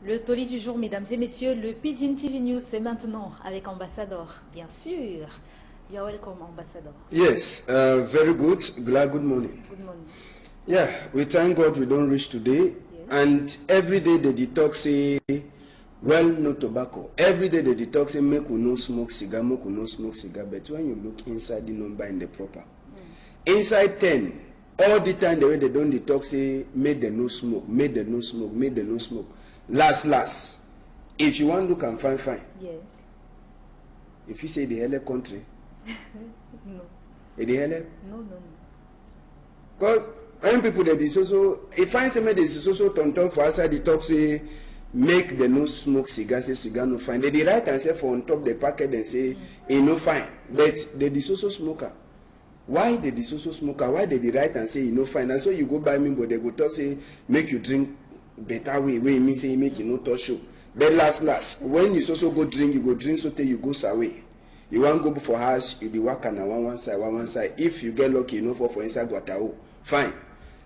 Le tollé du jour, mesdames et messieurs, le Pidgin TV News, c'est maintenant avec Ambassador, bien sûr. You're welcome, Ambassador. Yes, very good. Good morning. Good morning. Yeah, we thank God we don't reach today. Yes. And every day the detox say, well, no tobacco. Every day the detox say, make we no smoke cigar, make we no smoke cigar. But when you look inside the number in the proper, inside 10, all the time the way they don't detox say, make the no smoke, make the no smoke, make the no smoke. Last. If you want to look and fine. Yes. If you say the hell country. No. The hell? No. Because when people that is also, if I say there is also tonton for outside the talk say make the no smoke cigar, say cigar no fine. They write and say for on top the packet and say it no fine. But they is also smoker. Why they is also smoker? Why they write and say it no fine? And so you go buy me, but they go to say make you drink better way me say make you no touch show. But last when you also go drink so till you go away. You want to go for house, you do work on one side. If you get lucky, you know for inside Guatao, fine.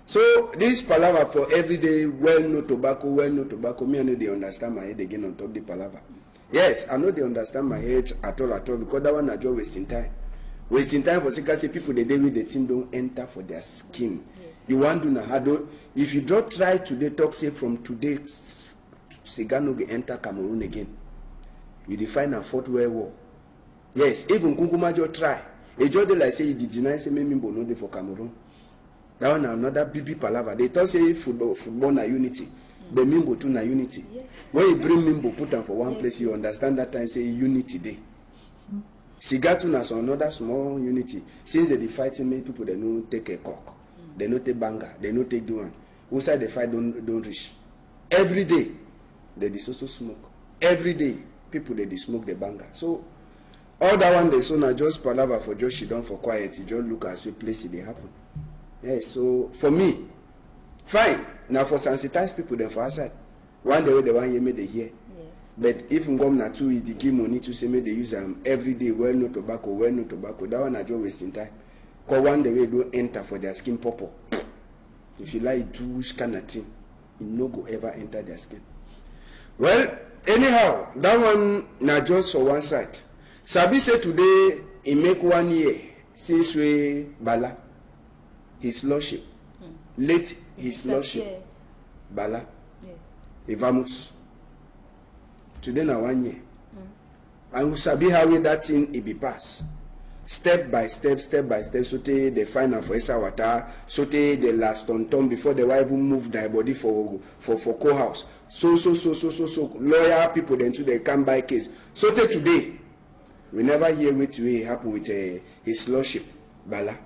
So this palaver for every day, well no tobacco. Me I know they understand my head again on top the palaver. Yes, I know they understand my head at all because that one I just wasting time. Wasting time for say people the day with the thing don't enter for their skin. Yes. You want to know how do if you don't try to detox say from today, cigar no get enter Cameroon again. You define a fourth world war. Yes, even Kunkumajo try. A judge like say he did deny say me Mimbo no dey for Cameroon. That one another BB palaver. They talk say football na unity. The Mimbo too na unity. Yes. When you bring Mimbo put them for one place, you understand that time say unity day. Cigar too na another small unity. Since they fighting many people, they no take a cock, they no take banger, they no take the one. Who side the fight don't reach. Every day they also smoke. Every day people they smoke the banger. So all that one they so now just palaver for just she done for quiet. You just look as we place it they happen. Yes, so for me, fine. Now for sensitize people then for outside. One day the one you made they hear. Yes. But if you come now to the give money to say me they use them every day, well no tobacco. That one I just wasting time. Cause one day we don't enter for their skin purple. If you like douche kind of thing, you no go ever enter their skin. Well, anyhow, that one now just for one side. Sabi say today he make 1 year since we Bala, his lordship, late his lordship, Bala, Evamos. Today now 1 year, and we sabi how we that thing it be pass, step by step. So te the final for Esa Wata, so te the last on before the wife move their body for co-house. So lawyer people then to they come by case. So te today. We never hear what will happen with his lordship, Bala.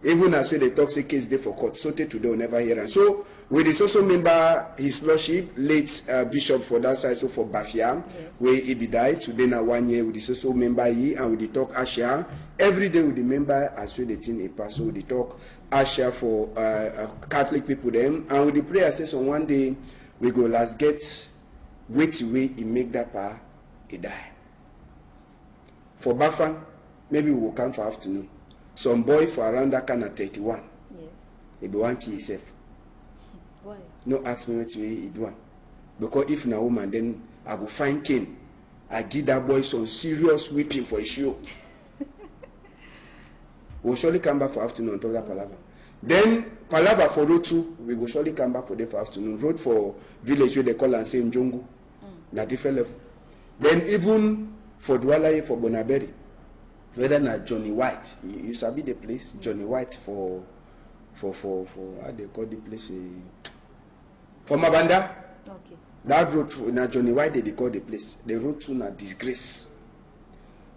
Even as the toxic case they for court, so today we never hear. And so with this also member his lordship, late bishop for that side, so for Bafia, yes. Where he be died today now 1 year with this also member he and with the talk Asha. Every day with the member as well the thing a pass. So with the talk Asha for Catholic people them and with the prayer says on one day we go last get wait away he make that power he die. For Bafang, maybe we will come for afternoon. Some boy for around that kind of 31. Yes. He be one kill himself. Why? No ask me what he do one. Because if na woman, then I will find Cain. I give that boy some serious whipping for a show. We'll surely come back for afternoon until that palaver. Then palaver for road 2, we will surely come back for day for afternoon. Road for village where they call and say Njongo. Na different level. Then even for Douala for Bonaberi, whether not Johnny White, you sabi the place Johnny White for how they call the place for Mabanda. Okay. That road na Johnny White they call the place. The road to na disgrace.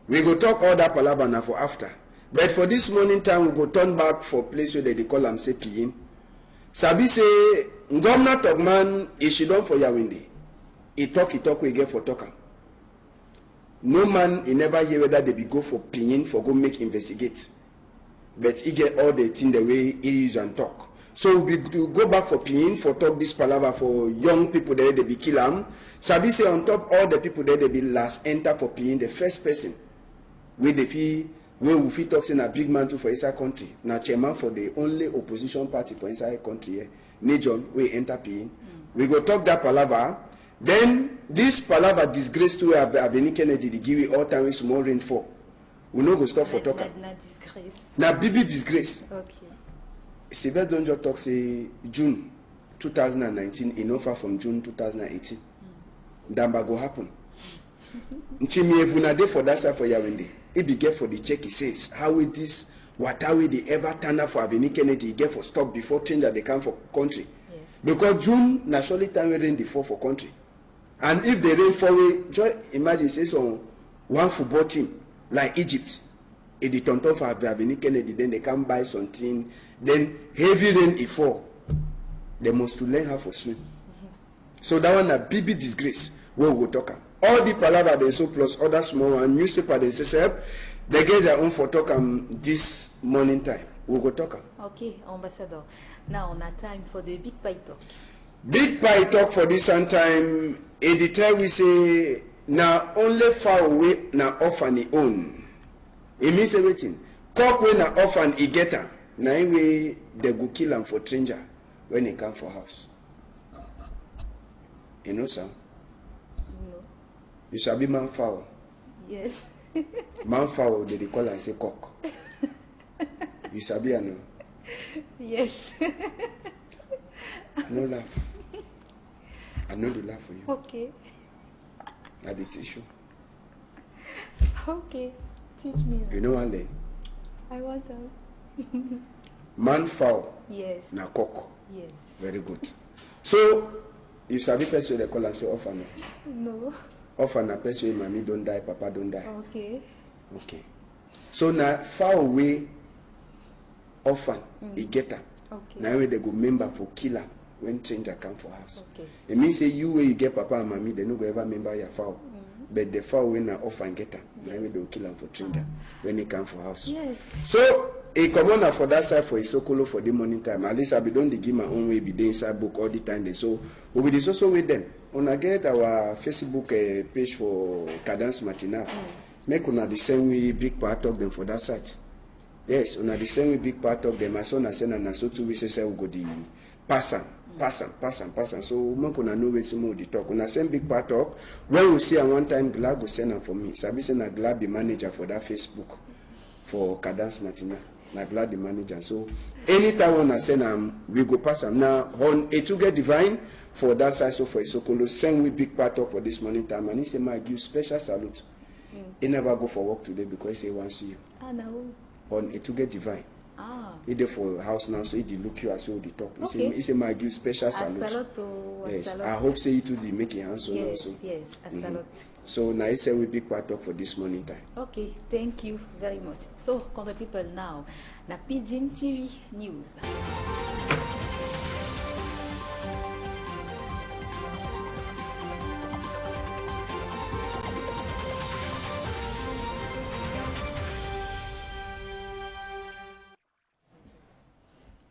We go talk all that palaver now for after. But for this morning time we go turn back for place where they call am say Piyin. Sabi say Ngomna Togman is she done for Yawinde. He talk we get for talker. No man, he never hear whether they be go for Piyin for go make investigate. But he get all the thing the way he use and talk. So we go back for Piyin for talk this palaver for young people there they be kill them. Sabi say on top all the people there they be last enter for Piyin, the first person where they feel where we fit talk saying a big man too for inside country. Now chairman for the only opposition party for inside country here. Nijon we enter Piyin. We go talk that palaver. Then this palava disgrace to Avenue Kennedy, the give all time with small rainfall. We no go stop for talking. Na disgrace. Na bibi disgrace. Okay. Sylvester don't just talk say June 2019 in offer from June 2018. Damba go happen. Nchimi evuna for that side for Yawende. It be get for the check, he says. How it is, what how they ever turn up for Avenue Kennedy, get for stop before change that they come for country. Yes. Because June, naturally time we rain the fall for country. And if they rain for way, just imagine say some one football team like Egypt, if they turn for Avenue Kennedy, then they come buy something, then heavy rain it fall. They must to learn how to swim. So that one a big disgrace where we go talk am. All the palaver they so plus other small one newspaper they say they get their own for talk this morning time. We go talk am. Okay, Ambassador. Now on a time for the big pie talk. Big pie talk for this one time. Editor we say na only far away na orphan he own. It means everything. Cock when na orphan he get am. Na way they go kill him for stranger when he come for house. You know, sir? No. You shall be man fowl. Yes. Man fowl, they call and say cock. You shall be, I know. Yes. No laugh. I know the laugh for you. Okay. I the tissue. Okay. Teach me. You know one day? I want to. Man fowl, Yes. na cock. Yes. Very good. So, you shall be person they call and say orphan. No. Orphan na person mommy don't die, papa don't die. Okay. Okay. So now far away orphan, he get her. Okay. Now they go member for killer when stranger come for house. Okay. It means say you where you get papa and mommy, they no go ever member your fowl. But the fowl when na orphan get her, now they go kill him for stranger when he come for house. Yes. So a commoner for that side for a sokolo for the morning time. At least I be don't give my own way be the inside book all the time. They so we will discuss with them. Una get our Facebook page for Cadence Matinal. Make una the same way big part of them for that side. Yes, una the same way big part of them. My son has said and so 2 weeks say we go the pass am. So make una know where more the talk. Una send big part up. When we see at one time Glad go send them for me. Sabi say na Glad be manager for that Facebook for Cadence Matinal. Na Glad the manager. So anytime when I send we go pass them. Now on a to get divine for that side so for Isokolo send we big part up for this morning time and he say I give special salute. He never go for work today because he say want see you. Ah no. On a to get divine. Ah. He there for house now so he dey look you as well the talk. Okay. He say I give special salute. Asaloto. Yes. Asaloto. I hope say you too dey make your hands on Yes. also. Yes. Asaloto. So now he say we big part up for this morning time. Okay, thank you very much. So, country people now, na Pidgin TV News.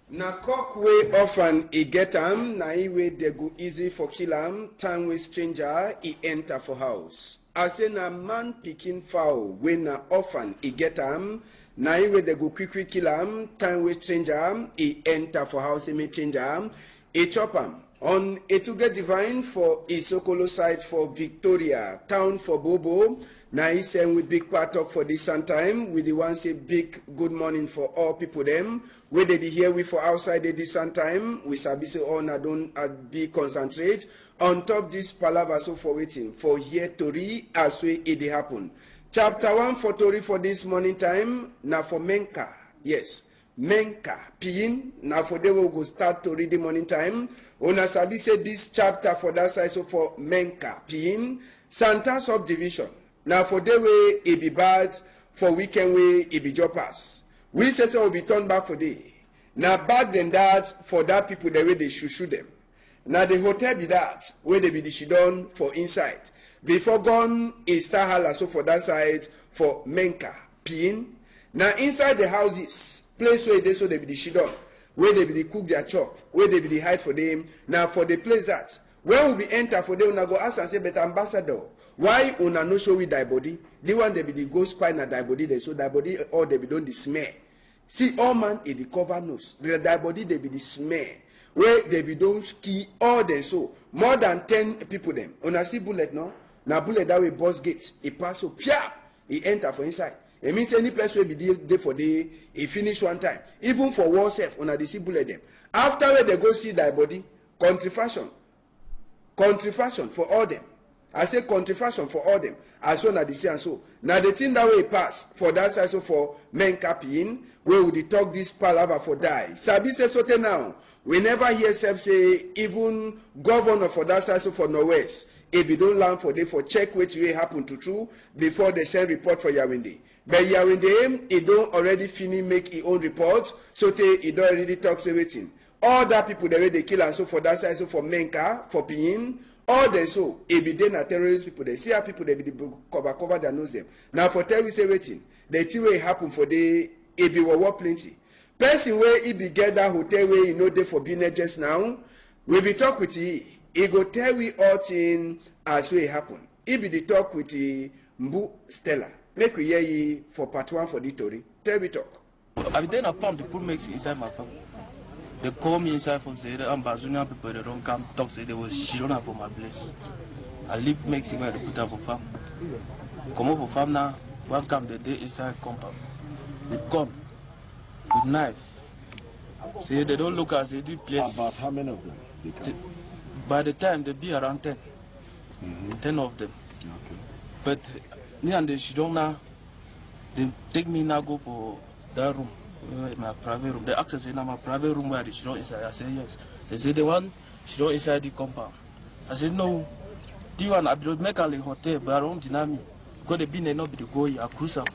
Na cock way often he get am, na he way they go easy for kill am, time with stranger he enter for house. I say na man picking fowl when na often he get am, na he way they go quick kill am, time with stranger he enter for house he may change am, he chop am. On a to get divine for Isokolo side for Victoria, town for Bobo. Now he send with big part up for this time. With the one say big good morning for all people them. Where they hear we for outside this time. We sabi say all na don't be concentrate. On top this palaver so for waiting. For here Tori as way it happen. Chapter 1 for Tori for this morning time. Now for Menka. Yes. Menka, Pin, now for them we go start to read the morning time. Una sabi say this chapter for that side so for Menka, Pin, Santa subdivision. Now for the way it be bad, for weekend way it be jobbers. We say so will be turned back for day. Now back then that for that people the way they shoot them. Now the hotel be that where they be the shidon for inside. Before gone is star hala so for that side for Menka, Pin. Now inside the houses. Place where they so they be the shidon, where they be the cook their chop, where they be the hide for them. Now for the place that when we be enter for them, una go ask and say, but ambassador, why una no show with thy body? The one they be the ghost spy na thy body they so thy body or they be don't the smear. See all man in the cover nose. Thy body they be the smear. where they be don't key all them so more than 10 people them. Una see bullet no? Now bullet that way boss gates. He pass so pia, he enter for inside. It means any place will be there for the he finish one time. Even for war self, una they see bullet them. After where they go see thy body, country fashion for all them. I say country fashion for all them. As soon as they see and so. Now the thing that way pass for that side so for men capin, where would they talk this palaver for die. Sabi say something now. We never hear self say even governor for that side so for Norwest. If you don't learn for they for check what will happen to true before they send report for Yawinde. But Yawinde, he don't already finish make his own report, so he don't already talk everything. All that people the way they kill and so for that side so for Menka, for Pin, all they so it be then a terrorist people. They see how people they be cover their nose them. Now for terrorist everything, the thing will happen for the it be war plenty. Person where he be get that hotel where you know they for being just now, we be talk with he go tell we all thing as we happen. He be the talk with the Mbu Stella. Make we hear ye for part 1 for the story. Tell me talk. I be then a farm, the people makes inside my farm. They call me inside for say the Ambazunia people they don't come talk say they was Shirona for my place. I leave Mexico where they put up for farm. Come up for farm now, one come the day inside compound. With gun, with knife. Say they don't look at the place. About how many of them? By the time they be around 10. 10 of them. Okay. But me and the Shirona, they take me now go for that room. My private room. They access in my private room where she don't inside. I say yes. They say they want she don't inside the compound. I said no. Do you want to make a hotel? But I don't deny me. Because they been enough to go here. Cruise out.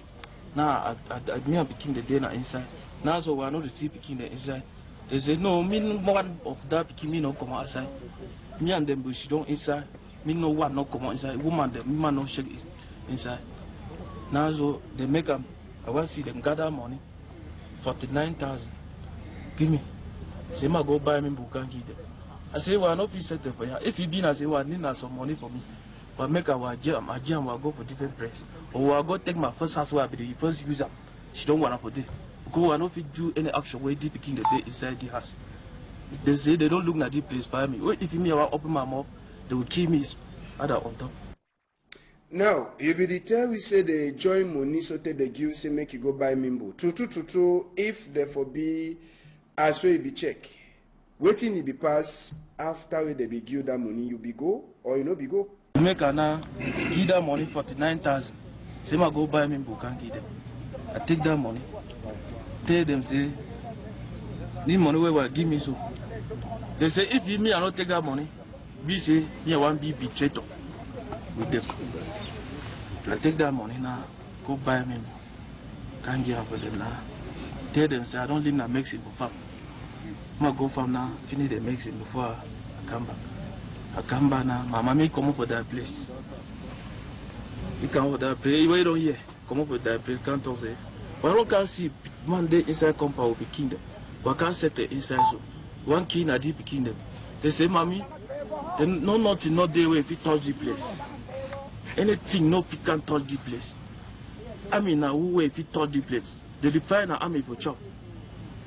Now I me and picking the dinner inside. Now so we are not see picking the inside. They say no. Me one of that picking me no come outside. Me and them she don't inside. Me no one no come inside. Woman them man no shake inside. Now so they make them. I want to see them gather money. 49,000. Give me. Say, ma go buy me book and give them. I say, well, no fee set for you. If you been, I say, well, need some money for me. But make our jam will go for different price. Or I'll go take my first house where I be the first user. She don't want to for this. Because I don't fit do any action where deep in the day inside the house. They say they don't look at this place for me. Wait, if me I open my mouth, they will kill me. Other on top. Now, you be the tell we say they join money so they give say make you go buy Mimbo. True. If therefore be as well be check. Waiting it be pass after we they be give that money, you be go or you know be go. Make now give that money 49,000. Say I go buy Mimbo can't give them. I take that money. Tell them say need money where give me so. They say if you me I not take that money, be say me I want be betrayed with them. I take that money now, go buy me. Can't give up with them now. Tell them, say, I don't live in a Mexico farm. I'm going to go farm now, finish the Mexico before I come back. I come back now, my mommy come up for that place. You come for that place, you don't hear. Come up for that place, can't talk say. But I can't see one day inside compound will be kingdom. But I can't set the inside so. One king at deep kingdom. They say, mommy, no nothing, not there where if you touch the place. Anything no fit can touch the place. I mean now who if you touch the place. They define an army for chop.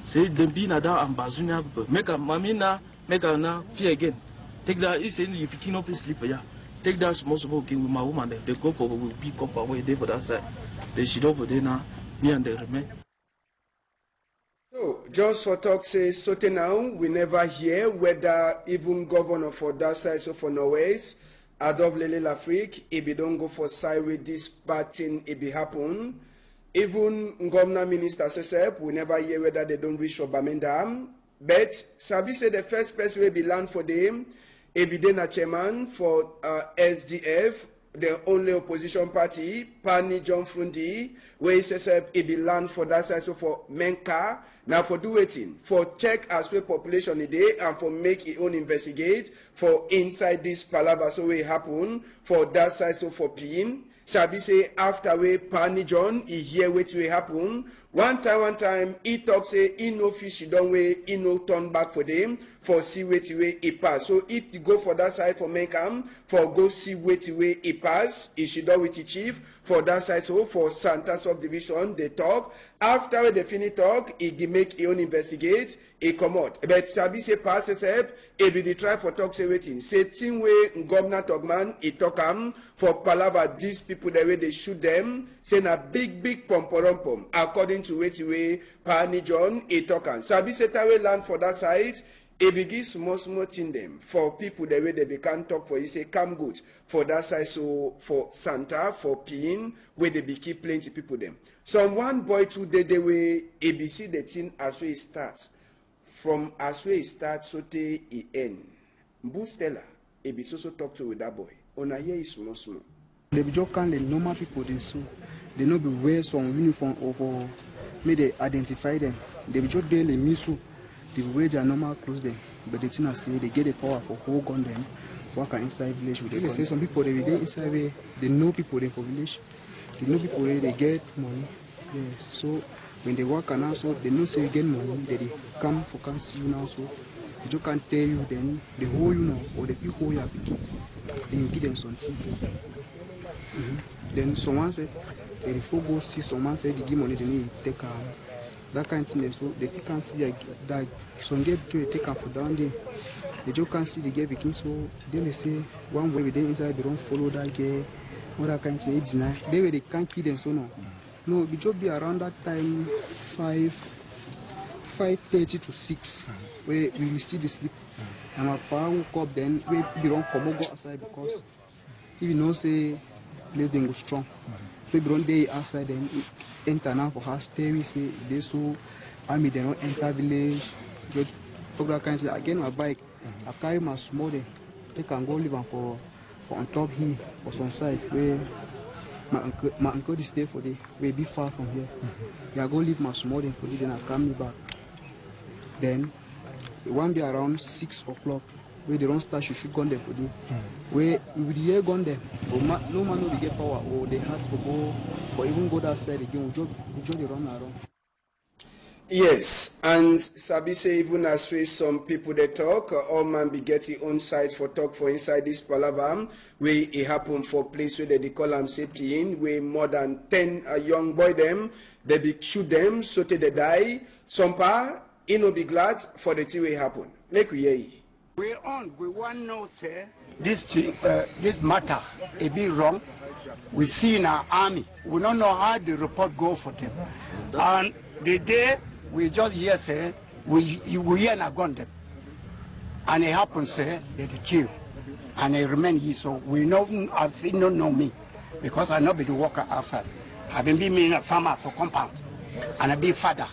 Say them be na that Ambazunia people. Make a mamina, make a now fear again. Take that it's saying you picking up his sleep for ya. Take that small game with my woman they go for will pick up away there for that side. They should over there now, me and they remain. So just for talk says so now we never hear whether even governor for that side so for Norway's Adolphe Lele Lafrique, if you don't go for side with this bad thing, it be happen. Even governor minister says, we never hear whether they don't reach for Bamendam. But Sabi said the first person will be land for them, it be then a chairman for SDF, the only opposition party, Pani John Fundi, where he says it be land for that side, so for Menka, now for do waiting, for check as well population a day, and for make his own investigate, for inside this palaver, so it happen, for that side, so for Pin. Sabi say after we Pani John, he hear what will happen, One time, he talk say he no fish he don't way, he no turn back for them for see way he pass. So if you go for that side for Menkam, for go see way he pass, he should do with the chief for that side. So for Santa subdivision, they talk. After they finish talk, he make he own investigate, he come out. But Sabi say pass himself, he be the try for talk say waiting. Say thing way Governor Togman, he talk for Palava, these people the way they shoot them, say na big pom. According to way Pani John, he talk Sabi say we land for that side. He begin small thing them for people the way they can talk for. He say come good for that side. So for Santa, for Pin, where they be keep plenty people them. Some one boy today the way ABC the thing as we start. From as we start so te he end. Mbu Stella, he be so talk to with that boy. On a year is small. They be just can the normal people they so they no be wear some uniform or may they identify them. They be just daily miso. They wear their normal clothes them, but the thing I say they get the power for hold on them, work inside village with them. They say some people they be there inside where they know people there for village, they know people there they get money. Yes, so when they work and also they know say you get money, they come see you now. So they just can't tell you then they hold you now or they hold your picking, then you give them something. Then someone said they go see someone say they give money, they need to take that kind of thing. So they can't see that some get to take off down there. They just can't see the get picking. So then they say one way they inside they don't follow that guy, all that kind of thing. It's deny. They can't kill them so no. No, it just be around that time 5:30 to 6 where we will still sleep. And my father woke up then we don't come go outside because if you know say place then go strong. So if you don't day outside then enter now for her stay we say they so army they don't enter village. Just talk that kind of thing. Again my bike, I carry my small day. They can go live for on top here or some side where my uncle is stay for the way be far from here. I go leave my small day for the then I come me back. Then it won't be around 6 o'clock where they don't start to shoot gun them for the where we will hear gun them. No man will get power or they have to go or even go that side again. We just run around. Yes, and Sabi say even as way some people they talk, all man be getting own side for talk for inside this palaver, where it happen for place where they call them Sapien, where more than 10 young boy them, they be shoot them, so they die. Some pa, he no be glad for the thing will happen. Make we hear. We want to know say this thing, this matter, it be wrong. We see in our army, we don't know how the report go for them, and the day. We just hear say we hear na gun them, and it happens say they kill, and they remain here. So we know I think not know me, because I not be the worker outside. I been being a farmer for compound, and I be father.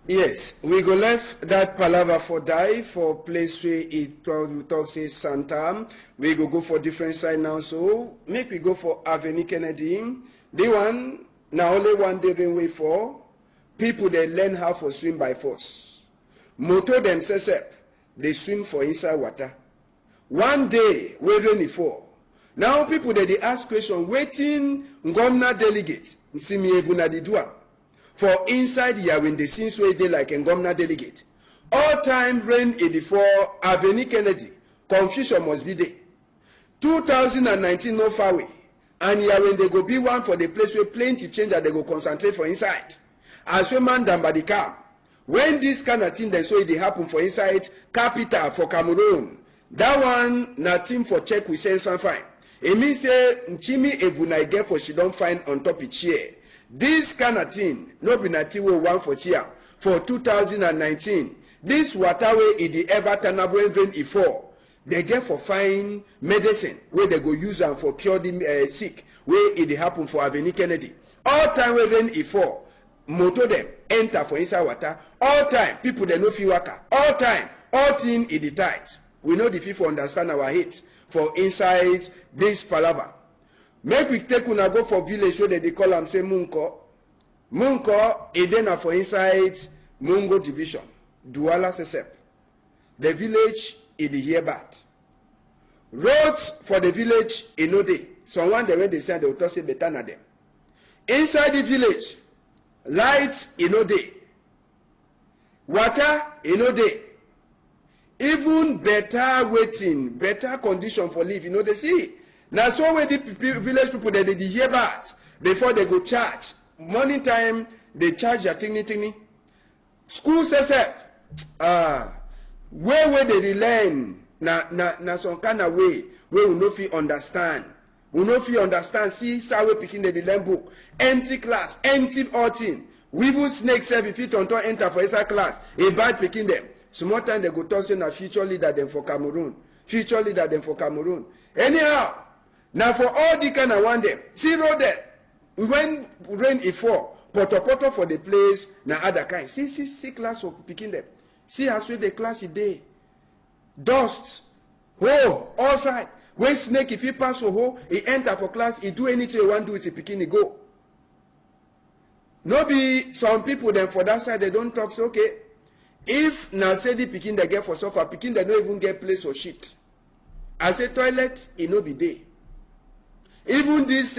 Yes, we go left that palaver for die for place where it talk say Santa. We go for different side now. So make we go for Avenue Kennedy. The one now only one day rain way for. People they learn how to swim by force. Motor themselves up, they swim for inside water. One day, we rain fall. Now people they ask question, waiting Ngomna delegate, for inside here when they sing so they like a Ngomna delegate. All time rain 84, Avenue Kennedy, confusion must be there. 2019 no far away. And here when they go be one for the place where plenty change that they go concentrate for inside. As we man down by the car, when this kind of thing they saw it happen for inside capital for Cameroon, that one nothing for check we sense fine. It means say Nchimi Evuna get for she don't find on top of chair. This kind of thing no be nothing we want for here for 2019. This water way in the Everton rain before they get for fine medicine where they go use them for cure the sick where it happen for Avenue Kennedy. All time we rain before. Motor them enter for inside water. All time people they no feel waka. All time all thing in the tight. We know the people understand our hate for inside this palaver. Make we take una go for village where they call them say Munko. Munko is then for inside Mungo division. Douala Sesep. The village is the year bad. Roads for the village in no day. Someone they when they say they will say better than them. Inside the village. light e no dey, water e no dey, even better waiting, better condition for live, they see. Now so when the village people they hear that before they go church, morning time they charge their thing. School says where they learn na some kind of way where we no fit understand. We no fit understand. See how we picking the learn book, empty class, empty all thing. We even snake self if you don't enter for inside class, a bad picking them. Small time they go talk say na future leader them for Cameroon. Future leader them for Cameroon. Anyhow, now for all the kind of one them, see road there. When rain it fall, poto for the place, na other kind. See class for picking them. See how sweet the class is day. Dust, hole, all side. When snake if he pass for hole, he enter for class, he do anything he want do with the picking, he go. No be some people then for that side they don't talk so okay. If na say the pikin they get for suffer, pikin they don't even get place for shit. I say toilet, it no be there. Even this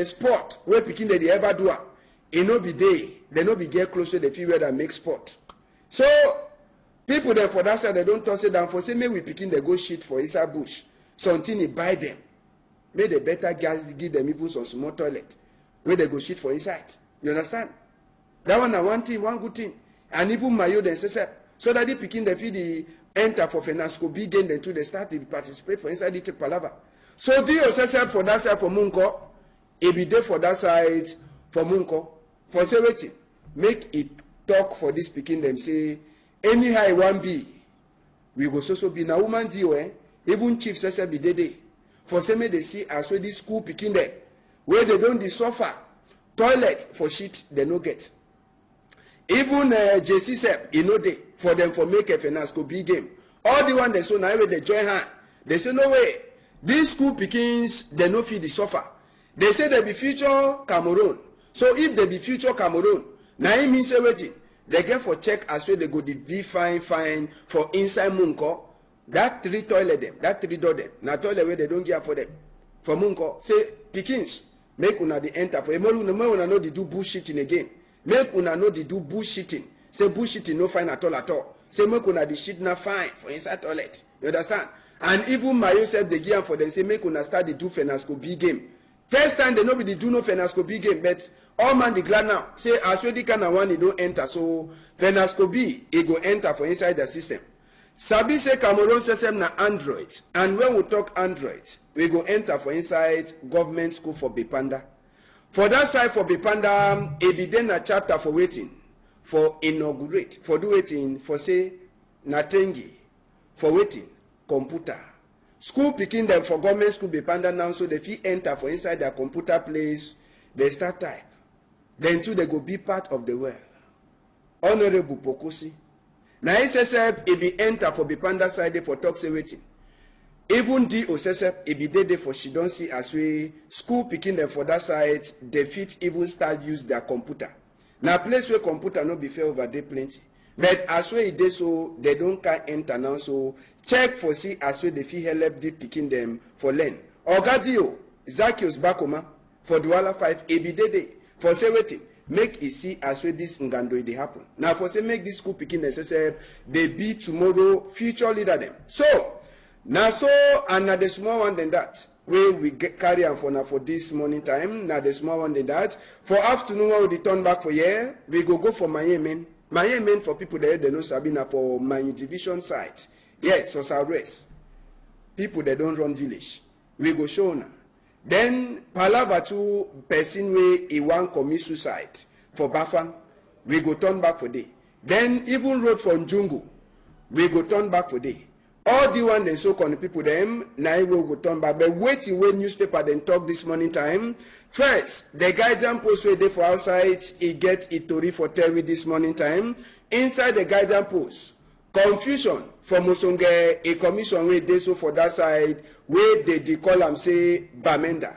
sport where pikin they ever do, it no be there. They no be get close to the field where they make sport. So people then for that side they don't toss it down for say maybe we pikin they go shit for inside bush. Something they buy them. May the better guys give them even some small toilet where they go shit for inside. You understand? That one na one thing, one good thing. And even Mayo then says so that the pikin they feed the enter for Fenasco big game then to they start to participate for inside the palava. So do yourself for that side for Munko, it be there for that side for Munko. For say waiting, make it talk for this pikin them say anyhow it won't be. We go so be na woman deal even chief says be there. For say may they see as well this school pikin them where they don't suffer. Toilet for shit they no get. Even JC said, day for them for make a Fenasco big game. All the one they so now they join hand. They say no way. These school pickings they no feed the suffer. They say they be future Cameroon. So if they be future Cameroon, now it means waiting. They get for check as well they go the be fine for inside Munko. That 3 toilet them, that 3 door them. Now toilet where they don't give for them. For Munko, say pickings. Make una the enter for una know they do bullshitting again. Make una know they do bullshitting. Say bullshitting no fine at all. Say make una the shit na fine for inside toilet. You understand? And even my yourself they give for them say make una start the do Fenasco big game. First time they know they do no Fenasco big game, but all man the glad now. Say as well the kind of one they don't enter. So Fenasco B it go enter for inside the system. Sabi say Cameroon system na Android. And when we talk Android, we go enter for inside government school for Bipanda. For that side for Bipanda, it be then a chapter for waiting, for inaugurate, for do waiting, for say Natengi, for waiting, computer. School picking them for government school Bipanda now, so they fee enter for inside their computer place, they start type. Then too they go be part of the world. Honorable Pokosi. Now he says it be enter for Bipanda side for talk say waiting. Even the Osesep, it be there for she don't see as we school picking them for that side, they fit even start use their computer. Now place where computer no be fair over there plenty. But as we they so they don't can enter now, so check for see as we they feel help the picking them for learn. Ogadio, Zacchaeus Bakoma, for Douala 5, it be there for say waiting. Make it see as well this Ngando they happen. Now for say make this school picking necessary, they be tomorrow future leader them. So now so another small one than that. Where we carry on for now for this morning time. Now the small one than that. For afternoon when we return back for here, we go for Miami. Miami for people there they know Sabina for my division site. Yes, for Southwest. People that don't run village. We go show now. Then Palava to person way he want commit suicide for Bafang, we go turn back for day. Then even road from Jungu, we go turn back for day. All the one they so on people them now we go turn back. But waiting when newspaper then talk this morning time. First, the guidance post where they for outside, he get Itori for Terry this morning time. Inside the guidance post, confusion for Musonge, a commission where they so for that side, where they call them say Bamenda.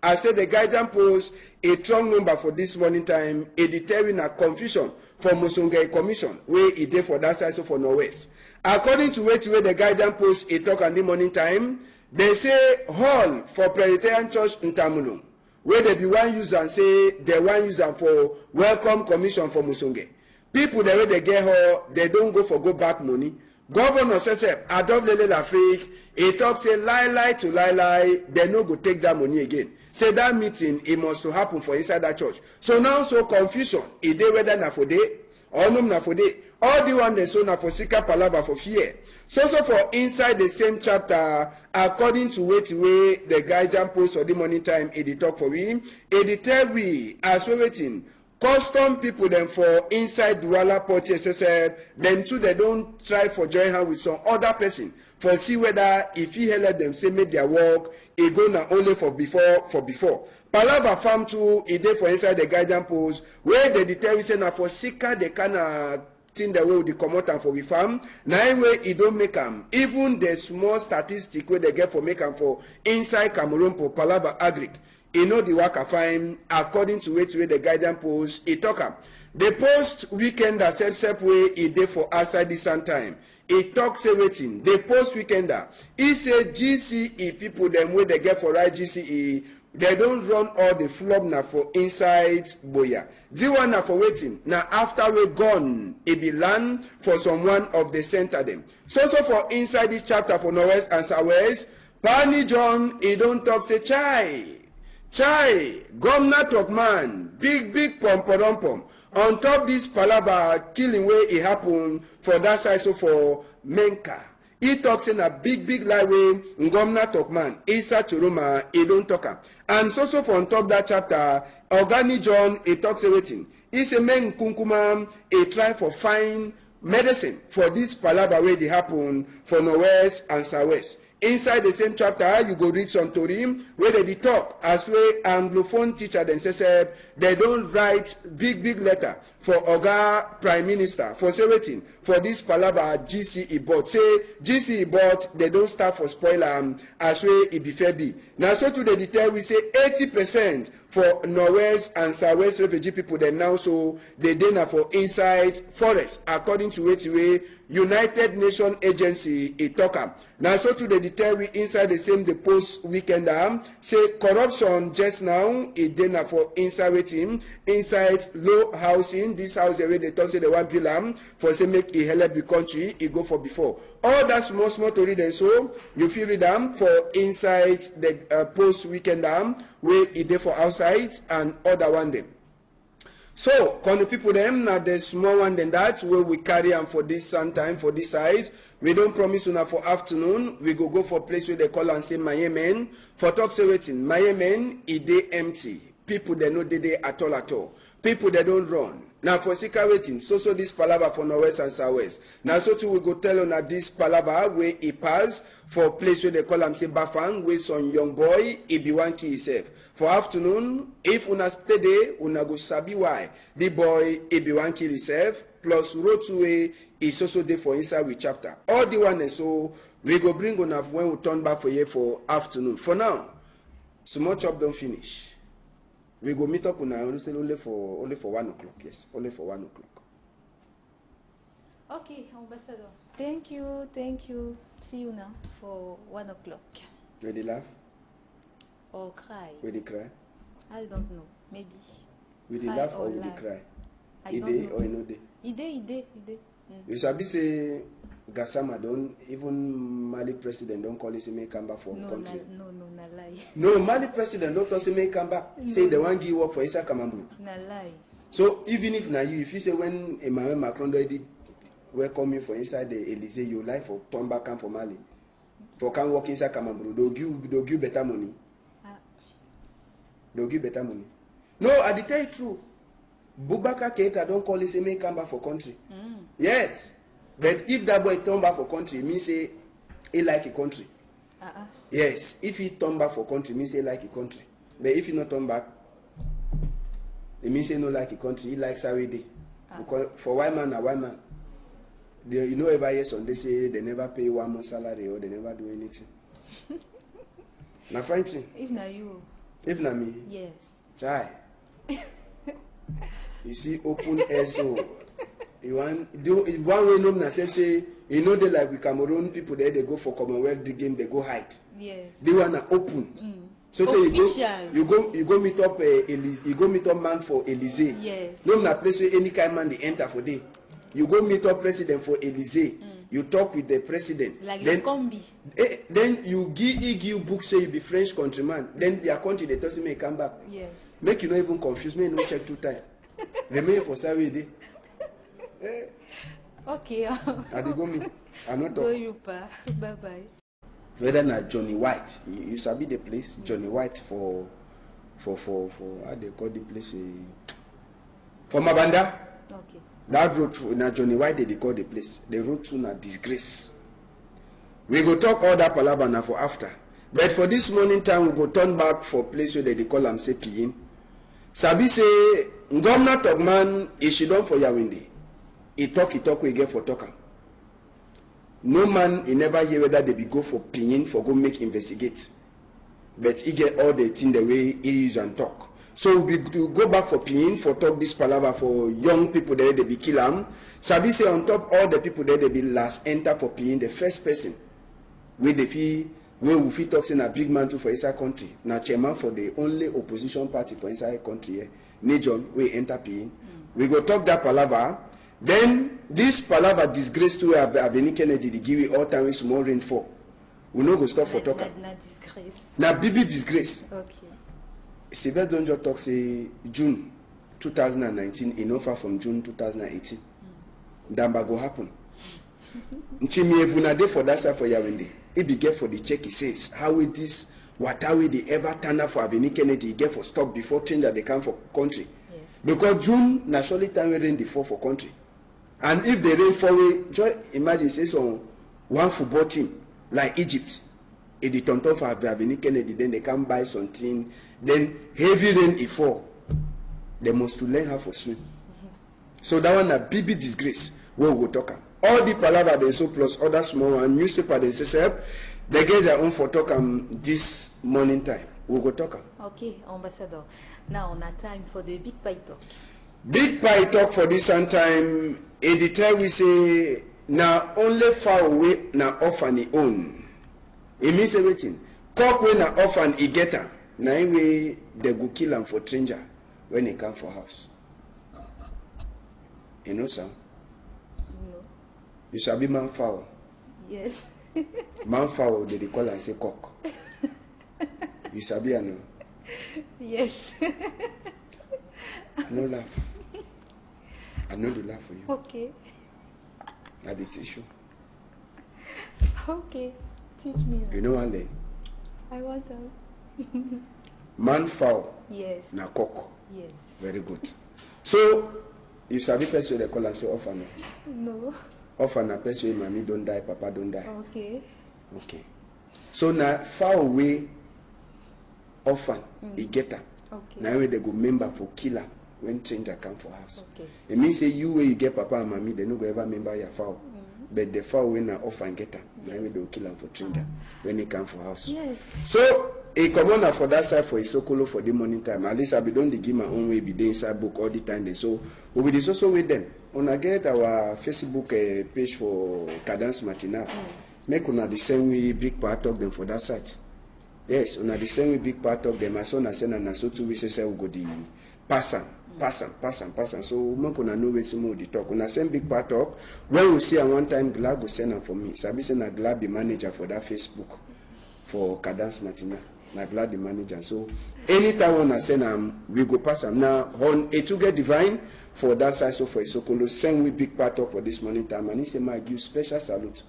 I said the guidance post a strong number for this morning time, a determine a confusion for Musonge commission, where it did for that side so for Northwest. According to where the guidance post a talk on the morning time, they say hall for Presbyterian Church in Tamulum, where they be one user and say they one user for welcome commission for Musonge. People the way they get her, they don't go back money. Governor says, Adopt Lele Lafrique, he talk say lie to lie, they no go take that money again. Say that meeting, it must to happen for inside that church. So now, so confusion, is they whether na for day or no na for day. All the one they so na for sika palava for fear. So for inside the same chapter, according to way the guidance post for the morning time, it talk for we, it tell we as we waiting. Custom people them for inside Douala Port SSF, them too they don't try for join hand with some other person for see whether if he help them say make their work, it go na only for before. Palava farm too, it dey for inside the guidance post where they tell we say na for sika they can thing the way with the commoter for we farm. Now anyway, it don't make them. Even the small statistic where they get for make them for inside Cameroon for Palava Agric. You know the work I find according to where the guidance post it talk. The post weekender self way it day for outside this time. It talks everything. The post weekender. He said GCE people them where they get for right GCE. They don't run all the flop now for inside Boya. The one now for waiting. Now after we gone, it be land for someone of the center them. So for inside this chapter for Northwest and Southwest, Pani John he don't talk say Chai, Governor Tokman, big pom. On top this palava killing way it happened for that side, so for Menka. He talks in a big lie way, Governor Tokman, Isa Churuma, he don't talk. And so for on top that chapter, Organi John, he talks everything. He say men kunkuma, he try for fine medicine for this palava way they happen for Northwest and Southwest. Inside the same chapter, you go read some Torim where they talk as way Anglophone teacher then say they don't write big letter for Oga Prime Minister for waiting for this palava GCE board. Say GCE board they don't start for spoiler as way it be fair be. Now so to the detail we say 80% for Northwest and Southwest refugee people then now so they dinner for inside forest according to way United Nations Agency it talk. Now so to the detail we inside the same the post weekend say corruption just now it dinner for inside waiting inside low housing this house where they talk say the one bill for say make it help the country it go for before. All that small to read and so you feel read them for inside the post weekend where it there for outside and other one them. So, when the people them now the small one then that's where we carry on for this sometime for this side. We don't promise you now for afternoon. We go for place where they call and say Mayemen. For talk say waiting. Mayemen it dey empty. People they know they at all. People they don't run. Now for sika waiting, so this palava for Northwest and Southwest. Now so too we go tell on that this palava where it pass for place where they call him say Bafang, where some young boy it be one key himself. For afternoon, if una stay there, una go sabi why the boy it be one key himself. Plus road to way is also there for inside with chapter. All the one and so we go bring on up when we turn back for here for afternoon. For now, small chop don't finish. We go meet up on only for 1 o'clock. Yes, only for 1 o'clock. Okay, Ambassador. Thank you. See you now for 1 o'clock. Will they laugh? Or cry? Will they cry? I don't know. Maybe. Will they laugh or will they cry? I don't know. Or no day? Ide. You sabi say Gassama don't even Mali president don't call it say make come back for country. No, na lie. No, Mali president don't say make come back. No. Say the one give work for Issa Kamambru. Na lie. So even if now if you say when Emmanuel Macron did welcome you for inside the Elysee, you like for turn back and for Mali. For can work inside Kamambru, they'll give better money. They'll give better money. No, I tell you true. Boubacar Keita don't call it say make come back for country. Yes. But if that boy turn back for country, it means say he like a country. Yes. If he turn back for country, it means he like a country. But if he not turn back, it means he no like a country. He likes Saturday. Because for white man, a white man. You know every year Sunday say they never pay 1 month salary or they never do anything. Na fine thing. If na you. If na me. Yes. Chai. You see open air so. You want do one way no na say you know they like with Cameroon people there they go for Commonwealth game they go hide. Yes. They want to open. So you go meet up you go meet up man for Elysee. Yes. No na place where any kind man they enter for day. You go meet up president for Elysee. You talk with the president. Like then, combi. Then you give book say you be French countryman. Then their country they tell me come back. Yes. Make you not even confuse me. No check 2 times. Remain for Saturday. Okay. I dey go me. I not Go talk. you pa. Bye bye. Whether na Johnny White, you sabi the place. Johnny White for how they call the place for Mabanda. Okay. That road na Johnny White they call the place. The road to na disgrace. We go talk all that palava na for after. But for this morning time we go turn back for place where they call am say Piyin. Sabi say Governor Togman is don for Yawinde. He talk we get for talk am. No man he never hear whether they be go for Piyin for go make investigate. But he get all the thing the way he use and talk. So we go back for Piyin for talk this palava for young people there they be kill am. Sabi say on top all the people there they be last enter for Piyin, the first person where they feel where we fit talk say na big man too for inside country. Na chairman for the only opposition party for inside country here. Nijon we enter Piyin. We go talk that palava. Then this palava disgrace to Avenue Kennedy the give all time with small rainfall. We no go stop for talk. Na disgrace. Na bibi disgrace. Okay. Sylvester don just talk say June 2019 e no far from June 2018. Damba go happen. Nchimi evuna dey for that side for Yawinde. He be get for the check he says how will this water will they ever turn up for Avenue Kennedy get for stop before change that they come for country. Yes. Because June naturally time when rain dey fall for country. And if the rain fall away, just imagine say some one football team like Egypt, if they turn for Avenue Kennedy, then they can buy something. Then heavy rain if fall, they must to learn how to swim. So that one a big disgrace. Where we go talk am. All the palava they so plus other small one newspaper they say they get their own for talk this morning time. We go talk am. Okay, Ambassador. Now on a time for the big pie talk. Big pie talk for this time. In the time we say na only far away na orphan he own. It means everything. Cock when na orphan he get am. Na way they go kill him for stranger when he come for house. You know some? No. You shall be man fowl. Yes. Man fowl they call and say cock. You sabi I know. Yes. No laugh. I know the laugh for you. Okay. I the tissue. Okay. Teach me. You know one learn. I want to. Man fowl Yes. na cock. Yes. Very good. So you sabi person they call and say orphan. No. Orphan na person wey mommy don't die, papa don't die. Okay. Okay. So na far away orphan he get am. Okay. Na way they go member for killer when stranger come for house. Okay. It means say you where you get papa and mommy they no go ever member your fowl. But the fowl when na orphan get am, na way they go kill am for stranger when he come for house. Yes. So a commoner for that side for Isokolo for the morning time. At least I be don't give my own way be the inside book all the time. Then so we will also with them. Una get our Facebook page for Cadence Matinal. Make una the same way big part of them for that side. Yes, una the same way big part of them. My son has said and so 2 weeks say we go the pass am. So make una know where some the talk. Una send big part up. When we see at one time Glad go send am for me. Sabi say na Glad the manager for that Facebook for Cadence Matinal. Na Glad the manager. So anytime when I send we go pass am. Now on a to get divine for that side so for Isokolo send we big part up for this morning time and he say my give special salute.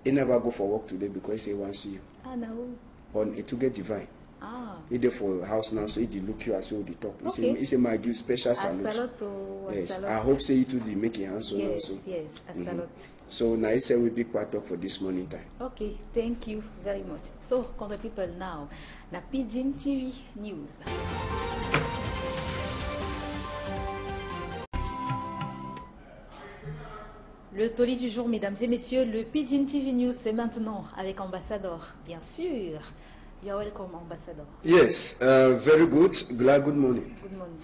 He never go for work today because he wants to see you. Ah, no. On a to get divine. Ah. He there for house now so he dey look you as well the talk. Okay. He say my give special A salute. salute. Yes. I hope say you too dey make your hands on Yes, also. yes. A salute. So now he say we big part up for this morning time. Okay, thank you very much. So, country people now, na Pidgin TV News. Le tollé du jour, mesdames et messieurs, le Pidgin TV News, c'est maintenant avec Ambassador, bien sûr. You're welcome, Ambassador. Yes, very good. Glad good morning. Good morning.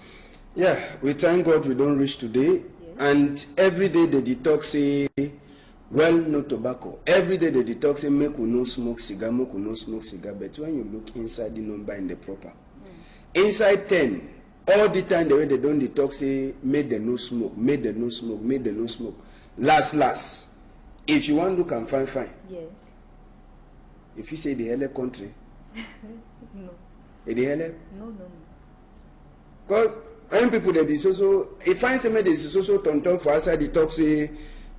Yeah, we thank God we don't reach today. Yes. And every day the detox say well, no tobacco. Every day they detox say make we no smoke cigar, make we no smoke cigar. But when you look inside the number in the proper, inside 10, all the time the way they don't detox say make them no smoke, make them no smoke, make them no smoke. Last, if you want to look and fine. Yes. If you say the hell country, no. The hell? No. Because when people that is also, if I say there is also tonton for outside the talk say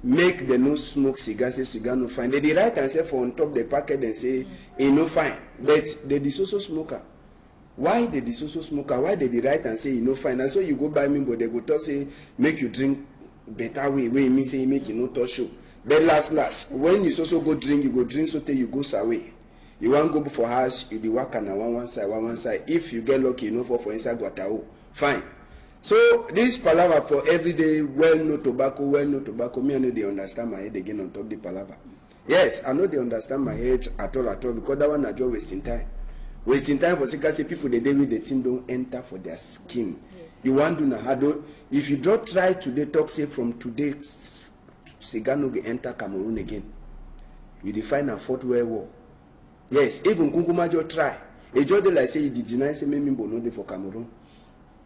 make the no smoke cigar, say cigar no fine. They write and say for on top the packet and say no fine. But they is also smoker. Why they is also smoker? Why they write and say no fine? And so you go buy me, but they go to say make you drink better way. Where me say make you no touch show. But last, when you also go drink, you go drink so till you go away. You want go for house, you the work and one side. If you get lucky, you know for inside Guatao, fine. So this palaver for every day, well no tobacco. Me I know they understand my head again on top the palaver. Yes, I know they understand my head at all because that one I just wasting time. Wasting time for say people the day with the thing don't enter for their skin. Yes. You want to know how do if you don't try to detox say from today, cigar no get enter Cameroon again. You define a fourth world war. Yes, even Kunkumajo try. A judge like say he did deny say me Mimbo no dey for Cameroon.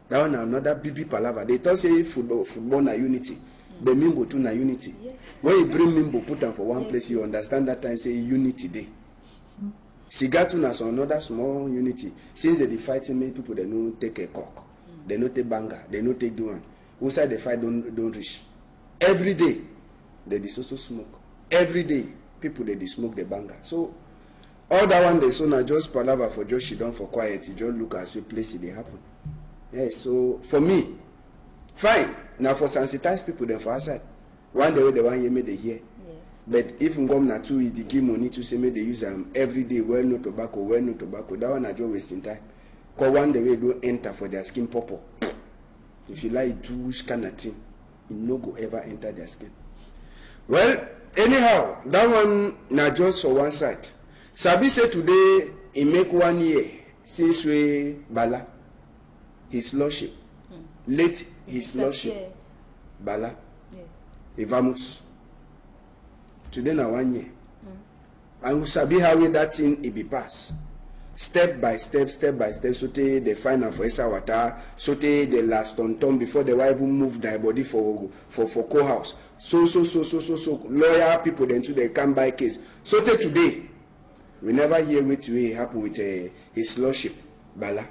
That one another BB palaver. They talk say football na unity. The Mimbo too na unity. Yes. When you bring Mimbo put them for one place, you understand that time say unity day. Cigar too na so another small unity. Since they fighting many people, they no take a cock, they no take banger, they no take the one. Who side the fight don't reach. Every day they also smoke. Every day people they smoke the banger. So all that one they so na just palaver for just she done for quiet. You just look as we place it they happen. Yes, so for me, fine. Now for sensitize people then for outside. One day they want you make they hear. Yes. But if government too they give money to say make they use them every day, well no tobacco. That one I just wasting time. Cause one day they don't enter for their skin purple. If you like do which kind of thing, it no go ever enter their skin. Well, anyhow, that one now just for one side. Sabi say today he make 1 year since we Bala. His lordship, late his lordship, Bala, yes. Vamos. Today now 1 year. And we sabi how that thing it be passed. Step by step, so they find out for Esa Wata, so they the last on tom before the wife move their body for co-house. So lawyer people then too they come by case. So today, we never hear what will happen with his lordship, Bala.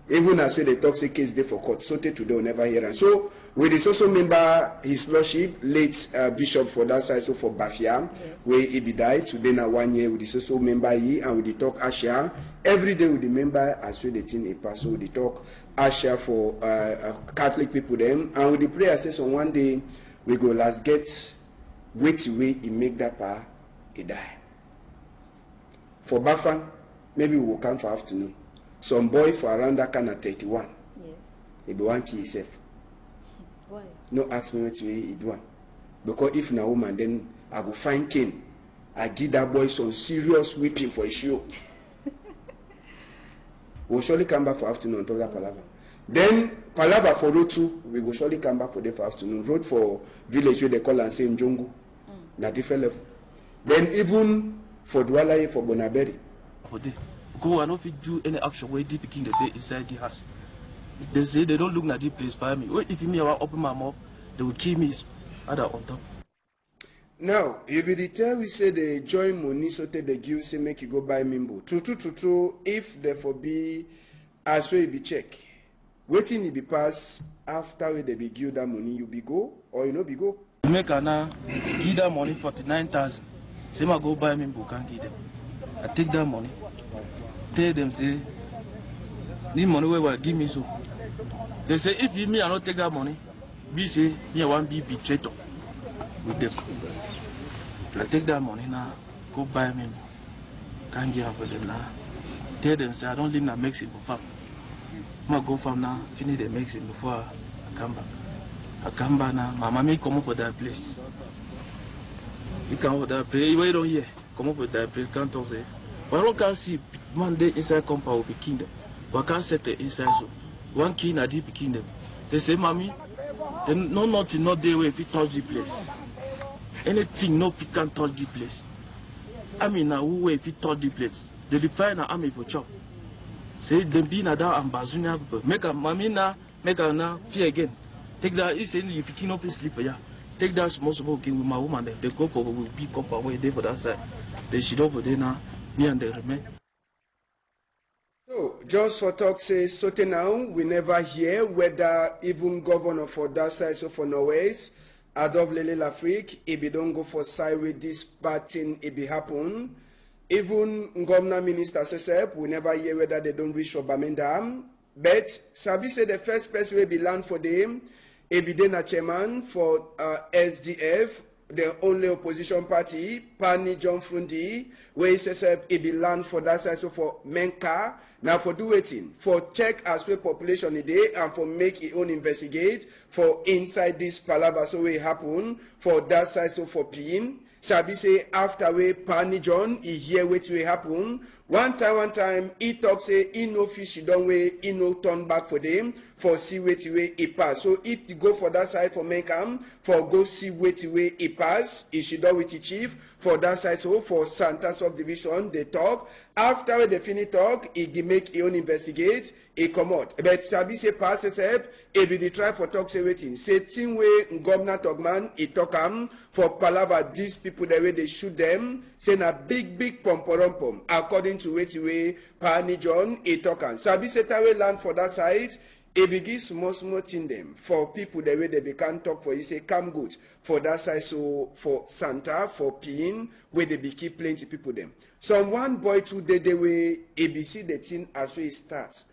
Even as they talk say case day for court, so today we'll never hear. And so with this also member his lordship, late bishop for that side, so for Bafia, yes. Where he be died today now 1 year with this also member he and with the talk Asha. Every day with the member as well the thing a pass. So with the talk Asha for Catholic people them and with the prayer says on one day we go last get wait away he make that power he die. For Bafan, maybe we will come for afternoon. Some boy for around that kind of 31. Yes. He be one kill himself. Why? No ask me what he do. Because if na woman, then I go find Cain. I give that boy some serious whipping for a show. We'll surely come back for afternoon until that palaver. Then palaver for road 2, we will surely come back for day for afternoon. Road for village where they call and say Njongo. Na different level. Then even for Douala for Bonaberi. For day. Go and if you do any action where deep picking the day inside the house. They say they don't look at this place for me. If me I want open my mouth, they will kill me other on top. Now, you be the tell we say they join money so they give say make you go buy Mimbo. True. If therefore be as well be check. Waiting it be pass after they be give that money, you be go or you know be go. Make an give that money 49,000. Say I go buy Mimbo can't give them. I take that money. Tell them say, need money where give me so. They say if you me I not take that money, be say me I want be betrayed with them. I take that money now, go buy me. Can't give up with them now. Tell them say I don't live in a Mexico farm. I go farm now, finish the Mexico before I come back. I come back now, my mommy come up for that place. You come for that place, you don't hear. Come up with that place, can't talk say. But I can't see one day inside compound will be kingdom. But I can't set the inside so. One king a deep kingdom. They say, mommy, no nothing, not there if you touch the place. anything no fit can touch the place. I mean, now who if it touch the place? They define an army for chop. Say them be na that ambazunia make a mamina make a na fear again. Take that is saying you picking up his sleep for ya. Take that small king with my woman. They go for will be up away there for that side. They should over there now. Me and they remain. So, just for talk say, so now we never hear whether even governor for that side, so for Norway's, Adolf Lele Lafrique, if he don't go for side with this bad thing, it be happen. Even governor minister says, we never hear whether they don't reach for Bamenda. But Sabi say the first person will be land for them, it be then a chairman for SDF, the only opposition party, Pani John Fundi, where he says it be land for that side, so for Menka, now for do waiting, for check as well population a day, and for make it own investigate, for inside this palava, so it happen, for that side, so for Pin. Sabi say after we Pani John, he hear what will happen. One time, he talk say he no fish, he don't way, he no turn back for them, for see what way he pass. So it go for that side for Menkam, for go see what way he pass, he should do with the chief, for that side, so for Santa subdivision, they talk. After they finish talk, he make his own investigate, he come out. But Sabi say pass his help, he be the try for talk say waiting. Say thing way Governor Togman, he talk for palava these people the way they shoot them, say na big pom. According to way Pani John, he talk Sabi say tawe land for that side, he begin small thing them for people the way they can talk for. He say come good for that side, so for Santa, for Pin, where they be keep plenty people them. Some one boy today the way ABC the thing as we start.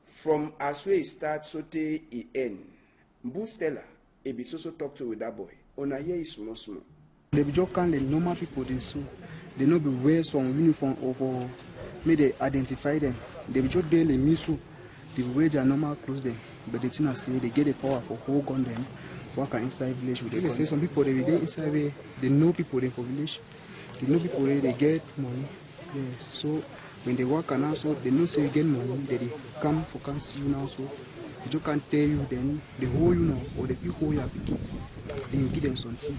From as we start so te he end. Mbu Stella, he be so talk to with that boy. Ona here is small. They be just can the normal people they so they no be wear some uniform or may they identify them. They be just daily miso. They wear their normal clothes them. But the thing I say they get the power for hold on them. Work inside village with them. They say some people they be there inside where they know people there for village. They know people there they get money. Yeah. So when they work and also they know say you get money, they come for can see you now so they just can't tell you then they hold you now or they hold your picking. Then you give them something.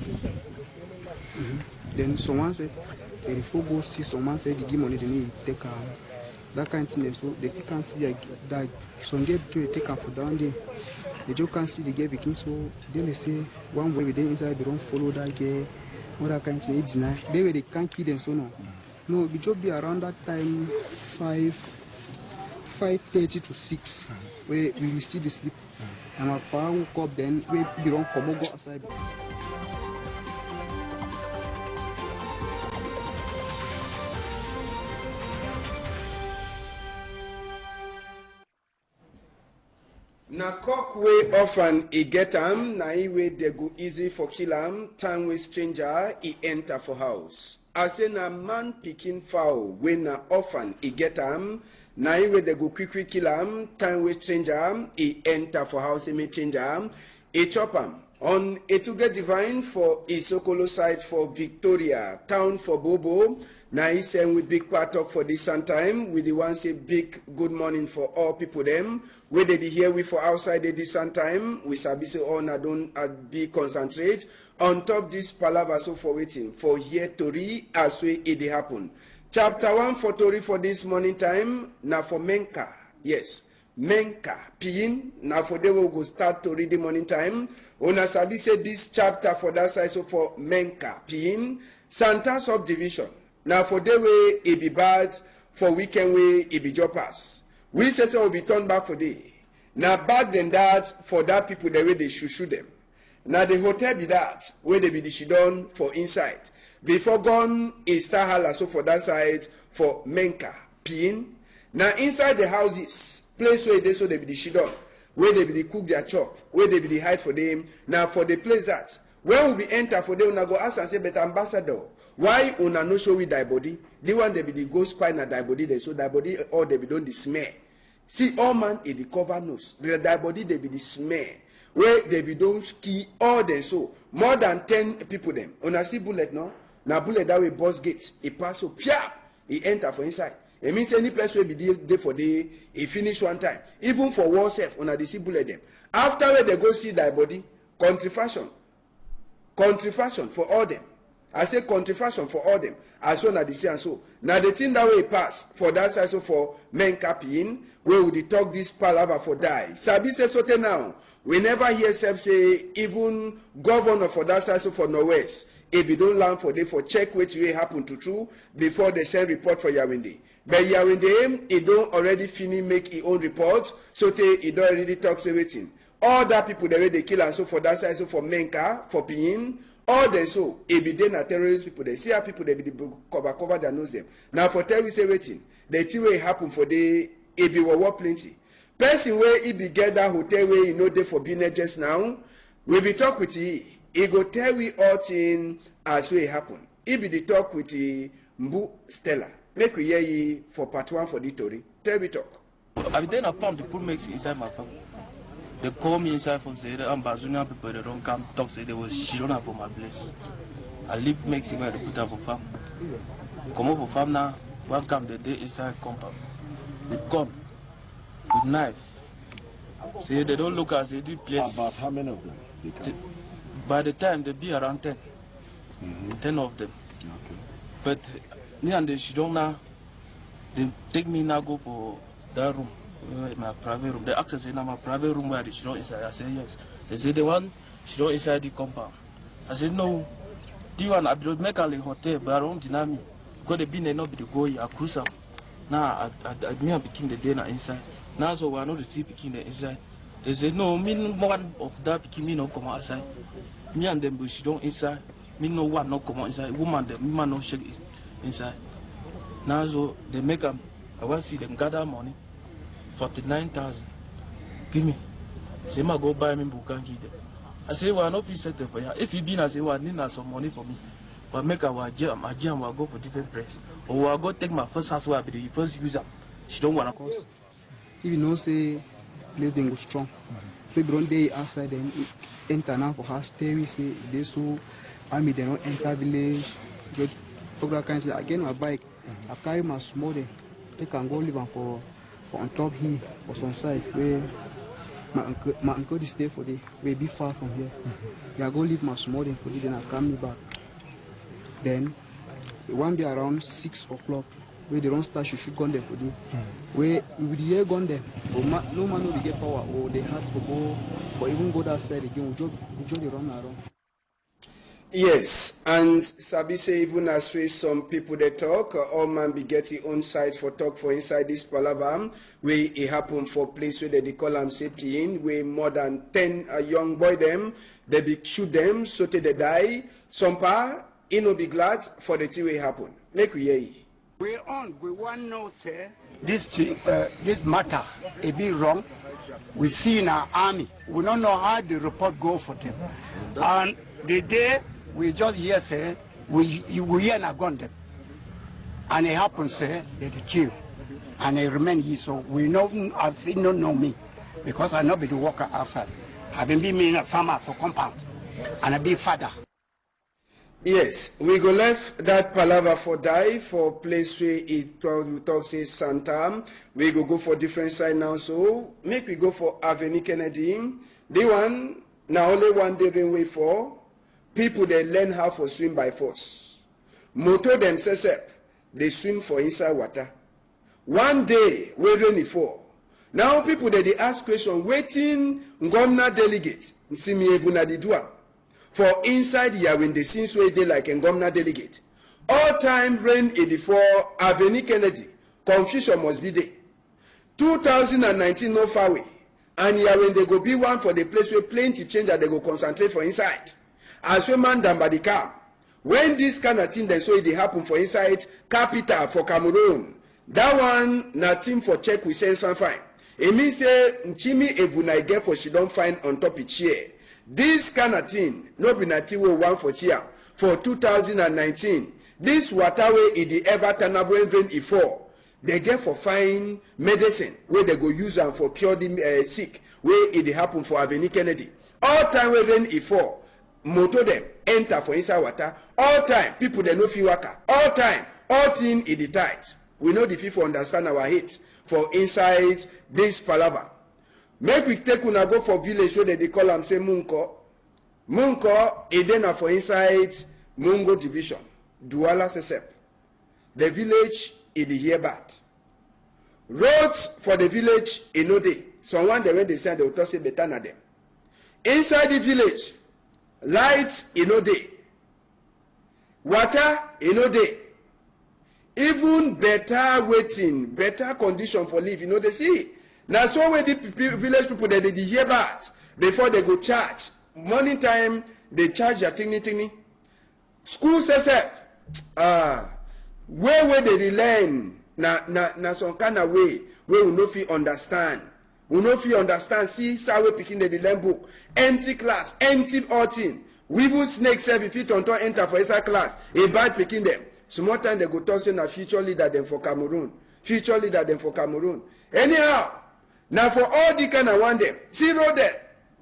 Then someone said they go see someone said they give money they need to take that kind of thing. So they can't see that some get to take for down there. They just can't see the girl picking, so then they say one way they inside they don't follow that girl, all that kind of thing. It's nice. They can't kill them so no. No, it just be around that time 5:30 to 6 where we will still sleep. And my father woke up then we don't come go outside. Na cock way often he get na he way they go easy for kill time with stranger he enter for house. I say na man picking fowl when na often he get na he way they go quick kill time with stranger he enter for house he may change he chop on a to get divine for Isokolo side for Victoria town for Bobo. Now he send with big part up for this time with the one say big good morning for all people them. Where they hear we for outside the this time we sabi say oh na don't be concentrate on top this palava so for waiting for here Tori as way it happen. Chapter 1 for Tori for this morning time now for Menka. Yes. Menka Pin now for they will go start to read the morning time. Ona sabi say this chapter for that side so for Menka Pin Santa subdivision. Now for the way it be bad, for weekend way it be job pass. We say will be turned back for day. Now back then that for that people the way they shoot them. Now the hotel be that where they be the shidon for inside. Before gone is Star Hala so for that side for Menka Pin. Now inside the houses, place where they so they be the shidon, where they be the cook their chop, where they be the hide for them. Now for the place that where will be enter for them, una go ask and say, but ambassador, why una no show with thy body? The one they be the ghost spy na thy body they so thy body or they be don't the smear. See all man in the cover nose. The thy body they be the smear. Where they be don't key all them so more than 10 people them. Una see bullet no? Na bullet that way boss gates. He pass so pia he enter for inside. It means any place where be there for day he finish one time. Even for war self una they see bullet them. After where they go see thy body, country fashion for all them. I say country fashion for all them. As well as the say and so. Now the thing that way pass for that side so for men capin, where would they talk this palaver for die? Sabi say so now. We never hear self say even governor for that side so for Northwest. If you don't learn for they for check what will happen to true before they send report for Yawinde. But Yawinde, he don't already finish make his own report, so he don't already talk say waiting. All that people the way they kill and so for that side so for Menka, for Pin, all they so if they na terrorist people, they see how people they be cover their nose them. Now for tell we say waiting, the thing will happen for the if we were plenty. Person where he be get that hotel where you know they for business just now, we be talk with he go tell we all thing as we happen. He be the talk with the Mbu Stella. Make we hear ye for part 1 for the story. Tell me talk. I be then a farm, the people makes inside my farm. They call me inside for say I'm Bazunia people they don't come talk say they was she don't have for my place. I leave Mexico where they put up for farm. Come up for farm now, welcome the day inside compound. With gun, with knife. Say they don't look as they do place. About how many of them? By the time they be around 10. 10 of them. Okay. But me and the Shidona, they take me now go for that room, my private room. They access in my private room where the Shidona inside. I say yes. They say they want Shidona inside the compound. I said no. Do you want to make a hotel, but I don't deny me. Because they been not be the go a cruiser. Now I me and became the dinner inside. Now so we are not the see picking the inside. They say no, me one of that picking me no come outside. Me and them but she don't inside. Me no one no come inside. Woman them man no shake inside. Now so they make them. I want to see them gather money. 49,000. Give me. Say ma go buy me book and give them. I say we are not fit set up for you. If you been I say we need some money for me. But make our jam will go for different place. Or I go take my first house where I be the first user. She don't wanna come. If you know say place then go strong. So if you don't day outside then enter now for her stay we say they so army they don't enter village. Just talk that kind of say again my bike. I carry my small day. They can go live for on top here or some side where my uncle is stay for the way be far from here. I go leave my small day for the then I come me back. Then it won't be around 6 o'clock where they don't start to shoot gun there for the where we will hear gun there. But no man will get power or they have to go or even go that side again. We just run around. Yes, and Sabi say even as way some people they talk, all man be getting own side for talk for inside this palaver, where it happen for place where they call them sapien, where more than 10 young boy them, they be shoot them, so they die. Some pa, he no be glad for the thing will happen. Make we hear. We want to know, say, this thing, this matter, it be wrong. We see in our army, we don't know how the report go for them. And the day we just hear say, we hear and gun them. And it happens, say, they kill. And they remain here, so we know, I think don't know me. Because I not be the worker outside. I've been being a farmer for compound. And I be father. Yes, we go left that palaver for die for place where it talk say Santa. We go for different side now, so make we go for Avenue Kennedy. The one now only one day rainway for people they learn how to swim by force. Motor themselves up, they swim for inside water. One day we rainy for. Now people they ask question waiting Ngomna delegate Nsimi Evuna Didua. For inside Yawinde since we dey like a Ngomna delegate. All time rain 84 Avenue Kennedy. Confusion must be there. 2019 no far away. And Yawinde go be one for the place where plenty change that they go concentrate for inside. As we man down by the car. When this kind of thing they so it happen for inside capital for Cameroon. That one na team for check we sense fine. It means say Nchimi Evuna get for she don't find on top of chair. This kind of thing, no be nati we one for here for 2019. This water way in the ever turnable rain before they get for fine medicine where they go use them for cure the sick where it happen for Avenue Kennedy. All time we rain before motor them enter for inside water. All time people they no feel waka. All time all thing in the tight. We know the people understand our hate for inside this palaver. Make we take una go for village where they call them say Munko. Munko, it then for inside Mungo Division, Douala Sesep, the village in the Yebat. Roads for the village in Ode. Someone they when they send the autopsy better than them. Inside the village, lights in Ode. Water in Ode. Even better waiting, better condition for live. You know they see. Now so when the village people they hear about before they go church. Morning time they charge their tiny. School says where they learn na some kind of way where we no fit understand. We no fit understand. See how we picking the learn book. Empty class, empty all thing. We even snake self if you don't enter for inside class. A bad picking them. Small time they go talk say na future leader them for Cameroon. Future leader them for Cameroon. Anyhow, now for all the kind of one them. See road there.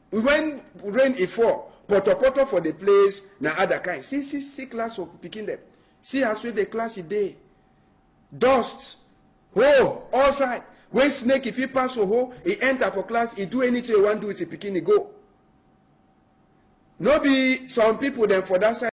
When rain it fall, poto for the place na other kind. See class for picking them. See how sweet the class is day. Dust, hole, all side. When snake, if he pass for hole, he enter for class, he do anything he want to do with the picking, he go. No be some people then for that side.